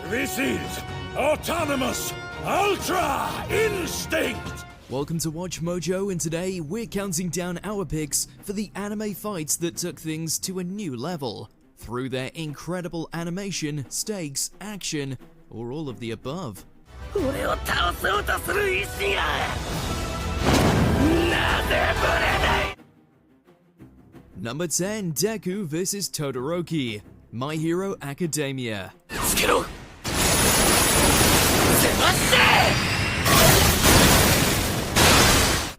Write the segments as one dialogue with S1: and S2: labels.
S1: This is Autonomous Ultra Instinct!
S2: Welcome to Watch Mojo, and today we're counting down our picks for the anime fights that took things to a new level. Through their incredible animation, stakes, action, or all of the above. Number 10, Deku vs Todoroki, My Hero Academia.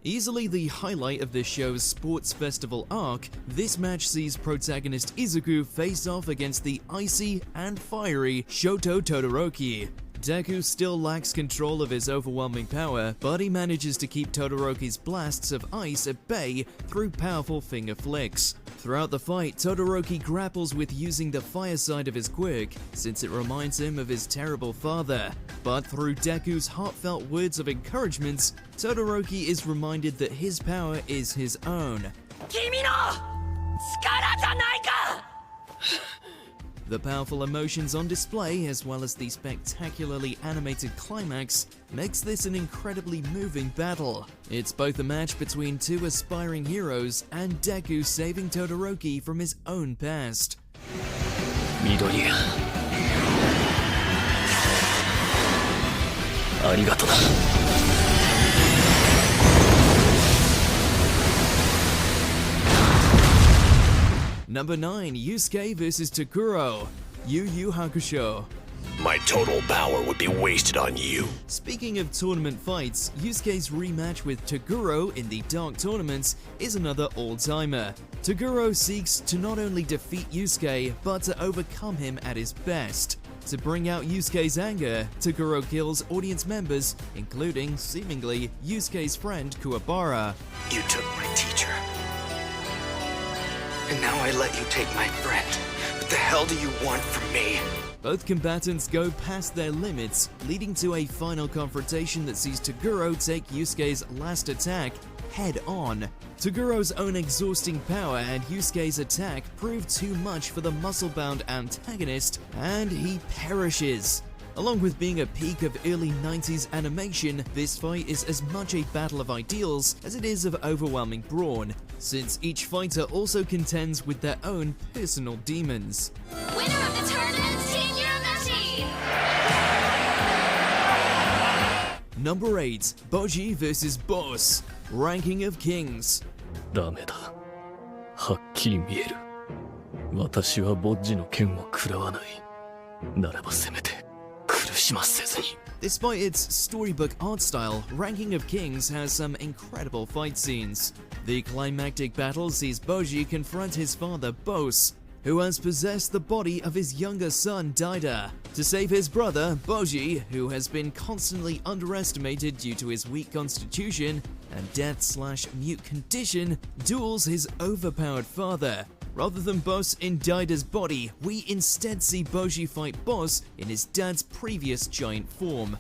S2: Easily the highlight of this show's sports festival arc, this match sees protagonist Izuku face off against the icy and fiery Shoto Todoroki. Deku still lacks control of his overwhelming power, but he manages to keep Todoroki's blasts of ice at bay through powerful finger flicks. Throughout the fight, Todoroki grapples with using the fire side of his quirk, since it reminds him of his terrible father. But through Deku's heartfelt words of encouragement, Todoroki is reminded that his power is his own. The powerful emotions on display, as well as the spectacularly animated climax, makes this an incredibly moving battle. It's both a match between two aspiring heroes and Deku saving Todoroki from his own past. Midoriya. Arigato da. Number 9, Yusuke vs Toguro, Yu Yu Hakusho.
S3: My total power would be wasted on you.
S2: Speaking of tournament fights, Yusuke's rematch with Toguro in the Dark Tournaments is another all-timer. Toguro seeks to not only defeat Yusuke, but to overcome him at his best. To bring out Yusuke's anger, Toguro kills audience members, including, seemingly, Yusuke's friend Kuwabara.
S4: You took my teacher. And now I let you take my friend. What the hell do you want from me?
S2: Both combatants go past their limits, leading to a final confrontation that sees Toguro take Yusuke's last attack head-on. Toguro's own exhausting power and Yusuke's attack prove too much for the muscle-bound antagonist, and he perishes. Along with being a peak of early 90s animation, this fight is as much a battle of ideals as it is of overwhelming brawn, since each fighter also contends with their own personal demons.
S5: Winner of the tournament, Team Urameshi!
S2: Number 8, Boji vs Boss, Ranking of Kings.
S6: ダメだ。はっきり見える。私はボッジの剣を食らわない。ならばせめて
S2: Despite its storybook art style, Ranking of Kings has some incredible fight scenes. The climactic battle sees Boji confront his father Boss, who has possessed the body of his younger son Daida. To save his brother, Boji, who has been constantly underestimated due to his weak constitution and death/mute condition, duels his overpowered father. Rather than Boss in Daida's body, we instead see Boji fight Boss in his dad's previous giant form.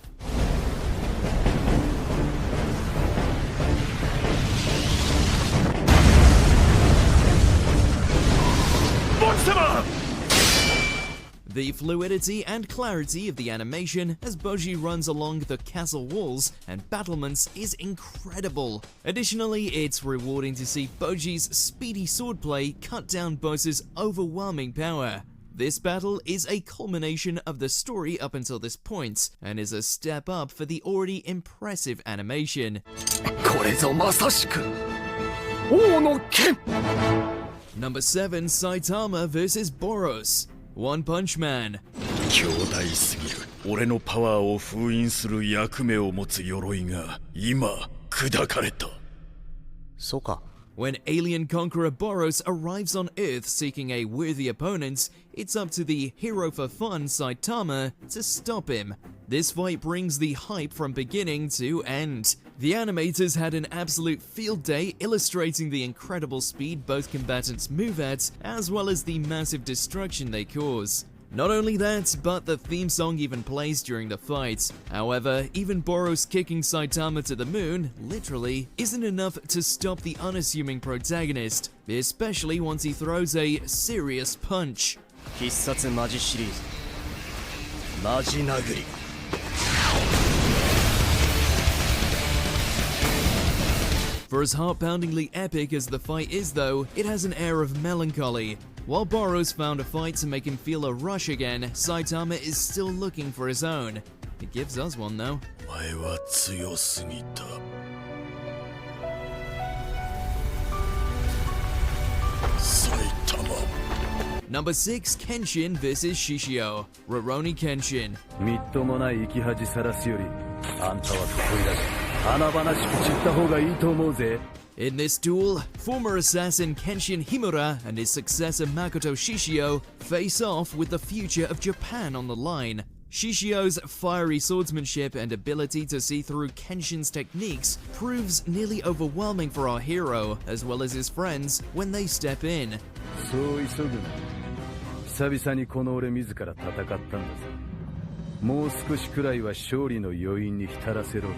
S2: The fluidity and clarity of the animation as Boji runs along the castle walls and battlements is incredible. Additionally, it's rewarding to see Boji's speedy swordplay cut down Boss's overwhelming power. This battle is a culmination of the story up until this point, and is a step up for the already impressive animation. Number 7, Saitama vs Boros, One Punch Man.
S3: 強大すぎる。俺のパワーを封印する役目を持つ鎧が今砕かれた。
S4: そうか。
S2: When alien conqueror Boros arrives on Earth seeking a worthy opponent, it's up to the hero for fun Saitama to stop him. This fight brings the hype from beginning to end. The animators had an absolute field day illustrating the incredible speed both combatants move at, as well as the massive destruction they cause. Not only that, but the theme song even plays during the fight. However, even Boros kicking Saitama to the moon, literally, isn't enough to stop the unassuming protagonist, especially once he throws a serious punch.
S7: 必殺マジシリーズ
S6: マジ殴り
S2: For as heart-poundingly epic as the fight is though, it has an air of melancholy. While Boros found a fight to make him feel a rush again, Saitama is still looking for his own. It gives us one though.
S3: お前は強すぎた。埼玉。
S2: Number 6, Kenshin vs Shishio. Rurouni Kenshin.
S7: みっともない生き恥さらすよりあんたは得意だが華々しく散った方がいいと思うぜ
S2: In this duel, former assassin Kenshin Himura and his successor Makoto Shishio face off with the future of Japan on the line. Shishio's fiery swordsmanship and ability to see through Kenshin's techniques proves nearly overwhelming for our hero, as well as his friends, when they step in.
S7: そう急ぐな久々にこの俺自ら戦ったんだぞもう少しくらいは勝利の余韻に浸らせろ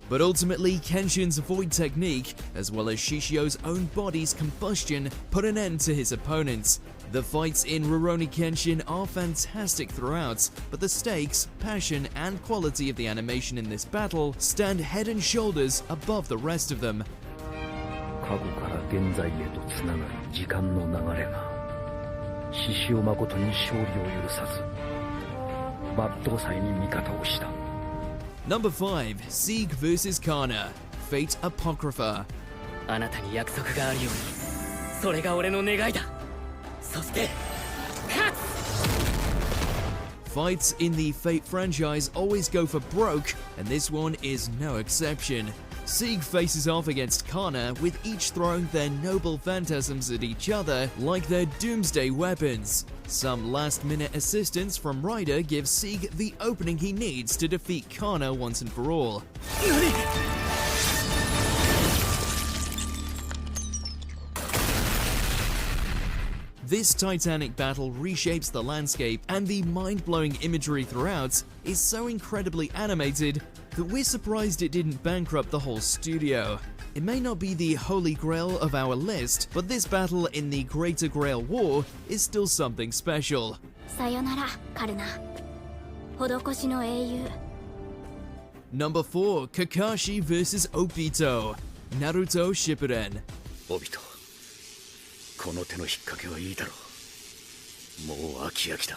S2: But ultimately, Kenshin's void technique, as well as Shishio's own body's combustion, put an end to his opponents. The fights in Rurouni Kenshin are fantastic throughout, but the stakes, passion, and quality of the animation in this battle stand head and shoulders above the rest of them.
S7: 過去から現在へとつながる時間の流れが獅子王誠に勝利を許さず抜刀斎に味方をした
S2: Number 5, Sieg vs Kana. Fate Apocrypha.
S6: あなたに約束があるようにそれが俺の願いだそして勝つ
S2: Fights in the Fate franchise always go for broke, and this one is no exception. Sieg faces off against Kana, with each throwing their noble phantasms at each other like their doomsday weapons. Some last-minute assistance from Ryder gives Sieg the opening he needs to defeat Kana once and for all. This titanic battle reshapes the landscape, and the mind-blowing imagery throughout is so incredibly animated that we're surprised it didn't bankrupt the whole studio. It may not be the holy grail of our list, but this battle in the Greater Grail War is still something special.
S5: さよならカルナ施しの英雄
S2: Number 4, Kakashi vs Obito. Naruto Shippuden.
S3: オビトこの手の引っ掛けはいいだろうもう飽き飽きだ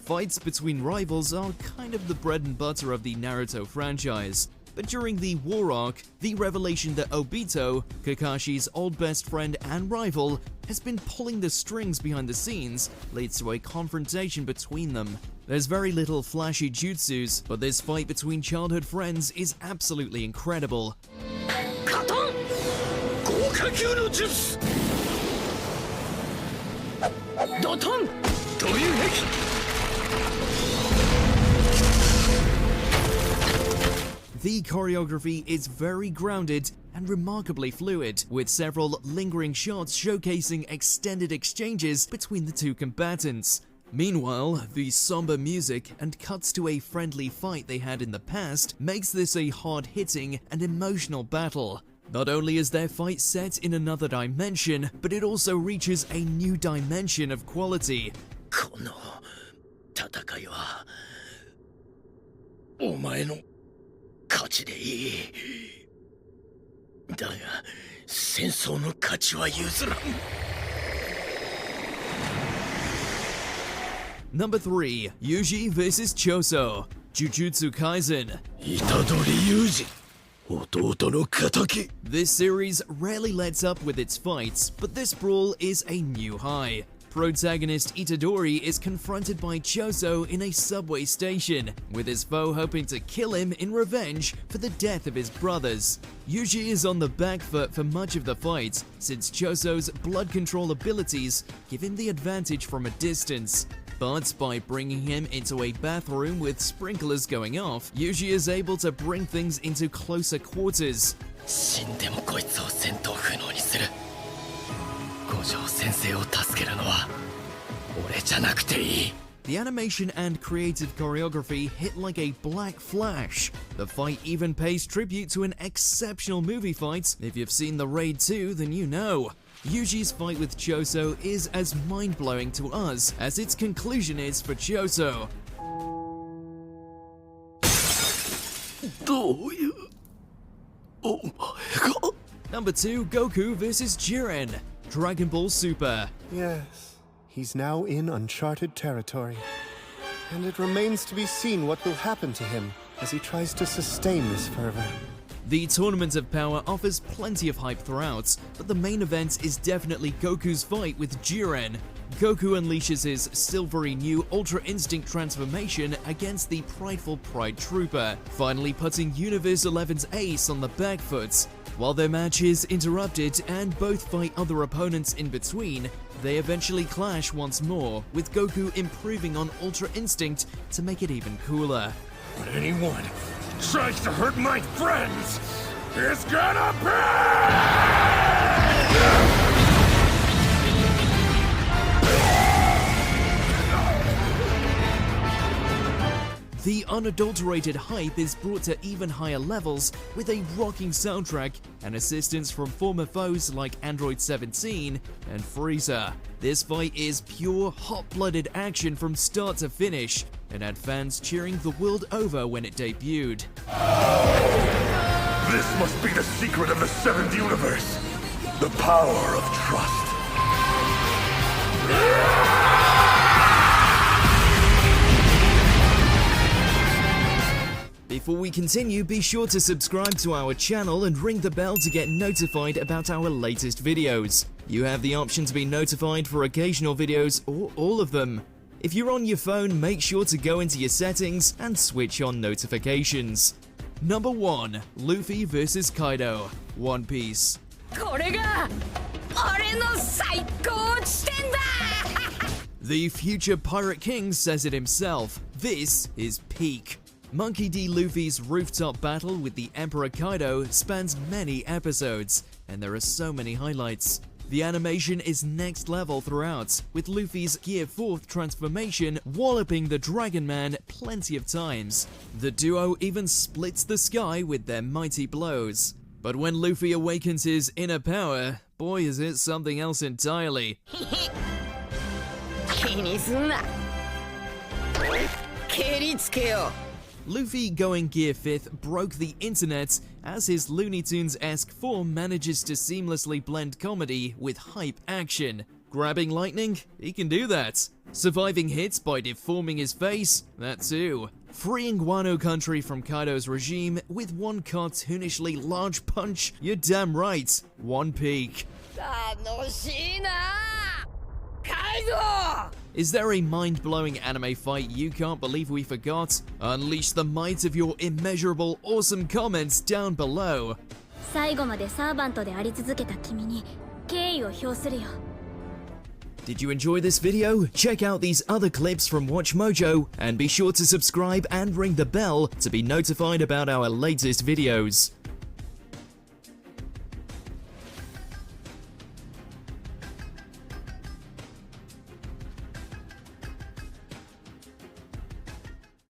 S2: Fights between rivals are kind of the bread and butter of the Naruto franchise. But during the war arc, the revelation that Obito, Kakashi's old best friend and rival, has been pulling the strings behind the scenes leads to a confrontation between them. There's very little flashy jutsus, but this fight between childhood friends is absolutely incredible.
S3: 豪華級の術
S6: ドトン
S3: ド流壁
S2: The choreography is very grounded and remarkably fluid, with several lingering shots showcasing extended exchanges between the two combatants. Meanwhile, the somber music and cuts to a friendly fight they had in the past makes this a hard-hitting and emotional battle. Not only is their fight set in another dimension, but it also reaches a new dimension of quality.
S3: この戦いはお前の勝ちでいいだが戦争の勝ちは譲らん
S2: Number 3, Yuji vs Choso. Jujutsu Kaisen.
S3: 虎杖裕二弟の敵
S2: This series rarely lets up with its fights, but this brawl is a new high. Protagonist Itadori is confronted by Choso in a subway station, with his foe hoping to kill him in revenge for the death of his brothers. Yuji is on the back foot for much of the fight, since Choso's blood control abilities give him the advantage from a distance. But by bringing him into a bathroom with sprinklers going off, Yuji is able to bring things into closer quarters.
S6: 死んでもこいつを戦闘不能にする五条先生を助けるのは俺じゃなくていい
S2: The animation and creative choreography hit like a black flash. The fight even pays tribute to an exceptional movie fight. If you've seen The Raid 2, then you know. Yuji's fight with Choso is as mind-blowing to us as its conclusion is for Choso. Number 2, Goku vs Jiren, Dragon Ball Super.
S8: Yes, he's now in uncharted territory. And it remains to be seen what will happen to him as he tries to sustain this fervor.
S2: The Tournament of Power offers plenty of hype throughout, but the main event is definitely Goku's fight with Jiren. Goku unleashes his still very new Ultra Instinct transformation against the prideful Pride Trooper, finally putting Universe 11's ace on the back foot. While their match is interrupted and both fight other opponents in between, they eventually clash once more, with Goku improving on Ultra Instinct to make it even cooler.
S1: When anyone tries to hurt my friends, it's gonna pay!
S2: The unadulterated hype is brought to even higher levels with a rocking soundtrack and assistance from former foes like Android 17 and Frieza. This fight is pure hot-blooded action from start to finish and had fans cheering the world over when it debuted.
S1: This must be the secret of the 7th universe. The power of trust.
S2: Before we continue, be sure to subscribe to our channel and ring the bell to get notified about our latest videos. You have the option to be notified for occasional videos or all of them. If you're on your phone, make sure to go into your settings and switch on notifications. Number 1. Luffy vs Kaido, One Piece.
S6: これが俺の最高地点だ
S2: The future Pirate King says it himself. This is peak. Monkey D. Luffy's rooftop battle with the Emperor Kaido spans many episodes, and there are so many highlights. The animation is next level throughout, with Luffy's Gear 4th transformation walloping the Dragon Man plenty of times. The duo even splits the sky with their mighty blows. But when Luffy awakens his inner power, boy is it something else entirely.
S6: 気にすんな蹴りつけよ
S2: Luffy going Gear 5th broke the internet as his Looney Tunes-esque form manages to seamlessly blend comedy with hype action. Grabbing lightning? He can do that. Surviving hits by deforming his face? That too. Freeing Wano country from Kaido's regime with one cartoonishly large punch? You're damn right. One Peak.
S6: 楽しいなカイド
S2: Is there a mind-blowing anime fight you can't believe we forgot? Unleash the might of your immeasurable awesome comments down below.
S5: 最後までサーバントであり続けた君に敬意を表するよ
S2: Did you enjoy this video? Check out these other clips from Watch Mojo and be sure to subscribe and ring the bell to be notified about our latest videos.